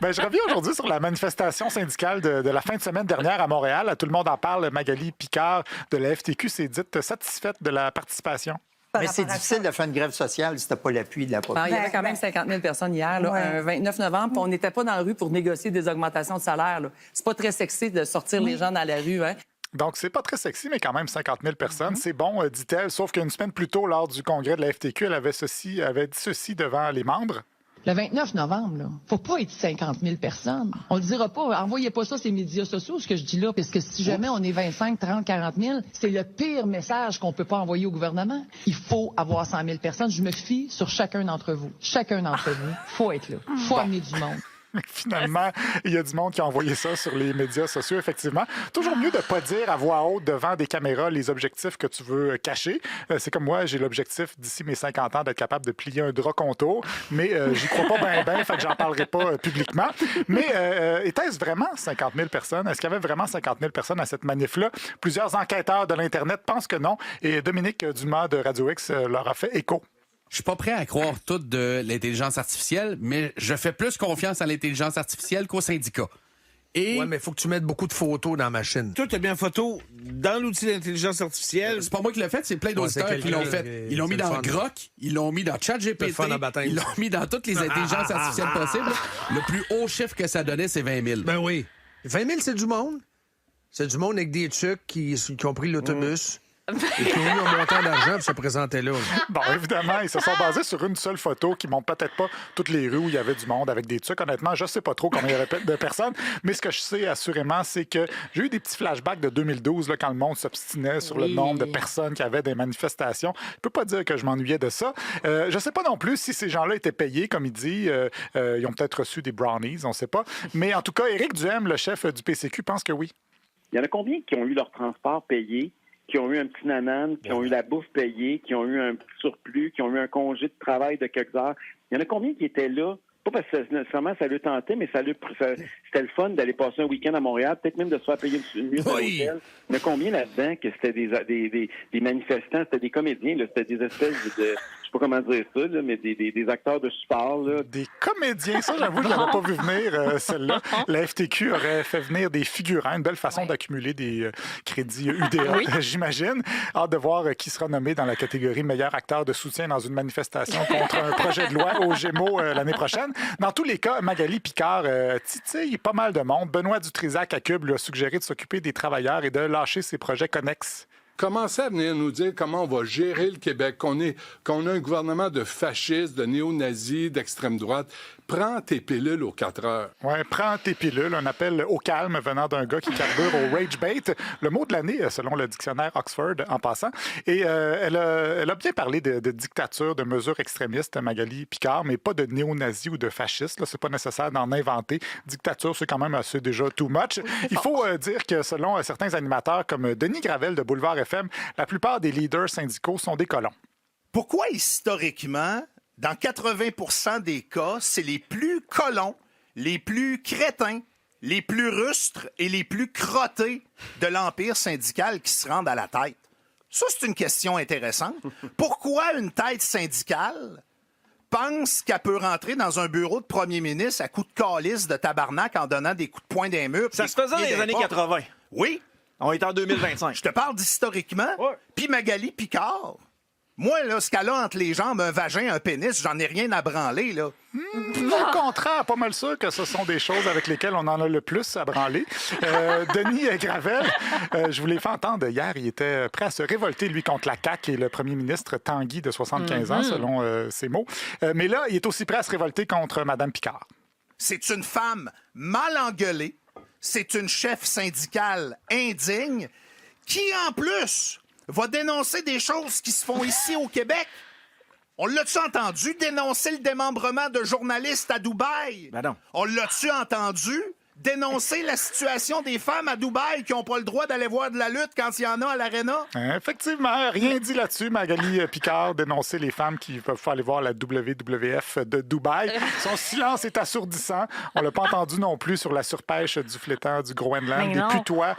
Ben, je reviens aujourd'hui sur la manifestation syndicale de la fin de semaine dernière à Montréal. Tout le monde en parle. Magali Picard de la FTQ s'est dite satisfaite de la participation. Mais c'est difficile de faire une grève sociale si tu n'as pas l'appui de la population. Il y avait quand même 50 000 personnes hier, là, un 29 novembre, puis on n'était pas dans la rue pour négocier des augmentations de salaire. Là. C'est pas très sexy de sortir les gens dans la rue. Hein? Donc, c'est pas très sexy, mais quand même 50 000 personnes. C'est bon, dit-elle, sauf qu'une semaine plus tôt, lors du congrès de la FTQ, elle avait dit ceci devant les membres. Le 29 novembre, là, faut pas être 50 000 personnes. On le dira pas. Envoyez pas ça sur les médias sociaux, ce que je dis là, parce que si jamais on est 25, 30, 40 000, c'est le pire message qu'on peut pas envoyer au gouvernement. Il faut avoir 100 000 personnes. Je me fie sur chacun d'entre vous. Chacun d'entre vous. Faut être là. Faut amener du monde. Finalement, il y a du monde qui a envoyé ça sur les médias sociaux, effectivement. Toujours mieux de ne pas dire à voix haute devant des caméras les objectifs que tu veux cacher. C'est comme moi, j'ai l'objectif d'ici mes 50 ans d'être capable de plier un drap contour, mais j'y crois pas bien, fait que j'en parlerai pas publiquement. Mais était-ce vraiment 50 000 personnes? Est-ce qu'il y avait vraiment 50 000 personnes à cette manif-là? Plusieurs enquêteurs de l'Internet pensent que non, et Dominique Dumas de Radio X leur a fait écho. Je suis pas prêt à croire tout de l'intelligence artificielle, mais je fais plus confiance à l'intelligence artificielle qu'aux syndicats. Oui, mais il faut que tu mettes beaucoup de photos dans la machine. Toi, tu as bien photo dans l'outil d'intelligence artificielle. C'est pas moi qui l'ai fait, c'est plein d'auditeurs qui l'ont fait. Ils l'ont mis dans Grok, ils l'ont mis dans ChatGPT, ils l'ont mis dans toutes les intelligences artificielles possibles. Le plus haut chiffre que ça donnait, c'est 20 000. Ben oui. 20 000, c'est du monde. C'est du monde avec des trucs qui ont pris l'autobus. Et qui ont eu un montant d'argent pour se présenter là. Bon, évidemment, ils se sont basés sur une seule photo qui montre peut-être pas toutes les rues où il y avait du monde avec des trucs. Honnêtement, je sais pas trop combien il y avait de personnes, mais ce que je sais assurément, c'est que j'ai eu des petits flashbacks de 2012 là, quand le monde s'obstinait sur le nombre de personnes qui avaient des manifestations. Je peux pas dire que je m'ennuyais de ça. Je sais pas non plus si ces gens-là étaient payés, comme il dit. Ils ont peut-être reçu des brownies, on sait pas. Mais en tout cas, Éric Duhem, le chef du PCQ, pense que oui. Il y en a combien qui ont eu leur transport payé, qui ont eu un petit nanan, qui ont eu la bouffe payée, qui ont eu un petit surplus, qui ont eu un congé de travail de quelques heures? Il y en a combien qui étaient là? Pas parce que nécessairement ça le tentait, mais c'était le fun d'aller passer un week-end à Montréal, peut-être même de se faire payer une nuit à l'hôtel. Il y en a combien là-dedans que c'était des manifestants, c'était des comédiens, là, c'était des espèces de... Je sais pas comment dire ça, là, mais des acteurs de support. Là. Des comédiens, ça, j'avoue, je l'avais pas vu venir, celle-là. La FTQ aurait fait venir des figurants, une belle façon d'accumuler des crédits UDA, j'imagine. Hâte de voir qui sera nommé dans la catégorie meilleur acteur de soutien dans une manifestation contre un projet de loi aux Gémeaux l'année prochaine. Dans tous les cas, Magali Picard titille pas mal de monde. Benoît Dutrisac à Cube lui a suggéré de s'occuper des travailleurs et de lâcher ses projets connexes. Commencez à venir nous dire comment on va gérer le Québec, qu'on a un gouvernement de fascistes, de néo-nazis, d'extrême droite. Prends tes pilules aux 4 heures. Oui, prends tes pilules. Un appel au calme venant d'un gars qui carbure au rage bait. Le mot de l'année, selon le dictionnaire Oxford, en passant. Et elle a bien parlé de dictature, de mesures extrémistes, Magali Picard, mais pas de néo-nazis ou de fascistes. Là, c'est pas nécessaire d'en inventer. Dictature, c'est quand même assez déjà too much. Il faut dire que selon certains animateurs comme Denis Gravel de Boulevard FM, la plupart des leaders syndicaux sont des colons. Pourquoi, historiquement, dans 80 des cas, c'est les plus colons, les plus crétins, les plus rustres et les plus crottés de l'empire syndical qui se rendent à la tête? Ça, c'est une question intéressante. Pourquoi une tête syndicale pense qu'elle peut rentrer dans un bureau de premier ministre à coups de calice de tabarnak en donnant des coups de poing d'un mur? Ça se faisait dans les années 80. Oui. On est en 2025. Je te parle d'historiquement. Puis Magali Picard. Moi, là, ce qu'elle a entre les jambes, un vagin, un pénis, j'en ai rien à branler, là. Au contraire, pas mal sûr que ce sont des choses avec lesquelles on en a le plus à branler. Denis Gravel, je vous l'ai fait entendre hier, il était prêt à se révolter, lui, contre la CAQ et le premier ministre Tanguy de 75 ans, selon ses mots. Mais là, il est aussi prêt à se révolter contre Mme Picard. C'est une femme mal engueulée. C'est une chef syndicale indigne qui, en plus, va dénoncer des choses qui se font ici au Québec. On l'a-tu entendu dénoncer le démembrement de journalistes à Dubaï? Ben non. On l'a-tu entendu dénoncer la situation des femmes à Dubaï qui n'ont pas le droit d'aller voir de la lutte quand il y en a à l'Arena? Effectivement, rien dit là-dessus. Magali Picard dénonçait les femmes qui peuvent pas aller voir la WWF de Dubaï. Son silence est assourdissant. On l'a pas entendu non plus sur la surpêche du flétan du Groenland, des putois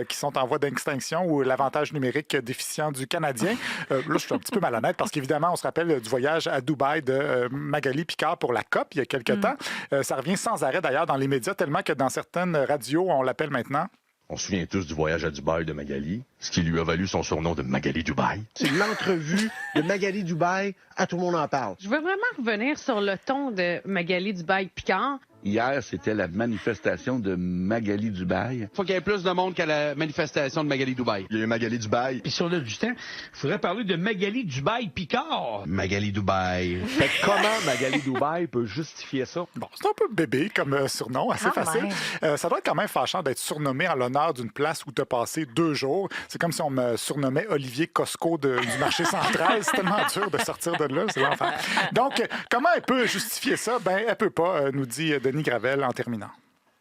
qui sont en voie d'extinction ou l'avantage numérique déficient du Canadien. Là, je suis un petit peu malhonnête parce qu'évidemment, on se rappelle du voyage à Dubaï de Magali Picard pour la COP il y a quelque temps. Ça revient sans arrêt d'ailleurs dans les médias, tellement que dans certaines radios, on l'appelle maintenant. On se souvient tous du voyage à Dubaï de Magali, ce qui lui a valu son surnom de Magali Dubaï. C'est l'entrevue de Magali Dubaï, à tout le monde en parle. Je veux vraiment revenir sur le ton de Magali Dubaï-Picard. Hier, c'était la manifestation de Magali Dubaï. Faut qu'il y ait plus de monde qu'à la manifestation de Magali Dubaï. Il y a eu Magali Dubaï. Puis si on a du temps, il faudrait parler de Magali Dubaï-Picard. Magali Dubaï. Fait que comment Magali Dubaï peut justifier ça? Bon, c'est un peu bébé comme surnom, assez facile. Ça doit être quand même fâchant d'être surnommé en l'honneur d'une place où tu as passé 2 jours. C'est comme si on me surnommait Olivier Costco du marché central. C'est tellement dur de sortir de là, c'est l'enfer. Donc, comment elle peut justifier ça? Ben, elle peut pas, nous dit Denis Gravel en terminant.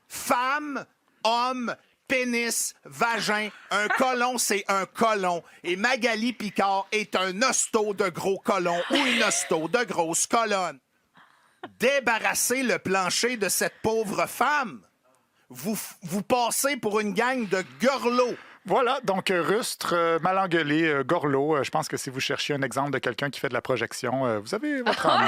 Femme, homme, pénis, vagin, un colon, c'est un colon. Et Magali Picard est un hosto de gros colon ou une hosto de grosse colonne. Débarrassez le plancher de cette pauvre femme. Vous passez pour une gang de gorlots. Voilà, donc rustre, mal engueulé, gorlot. Je pense que si vous cherchez un exemple de quelqu'un qui fait de la projection, vous avez votre âme.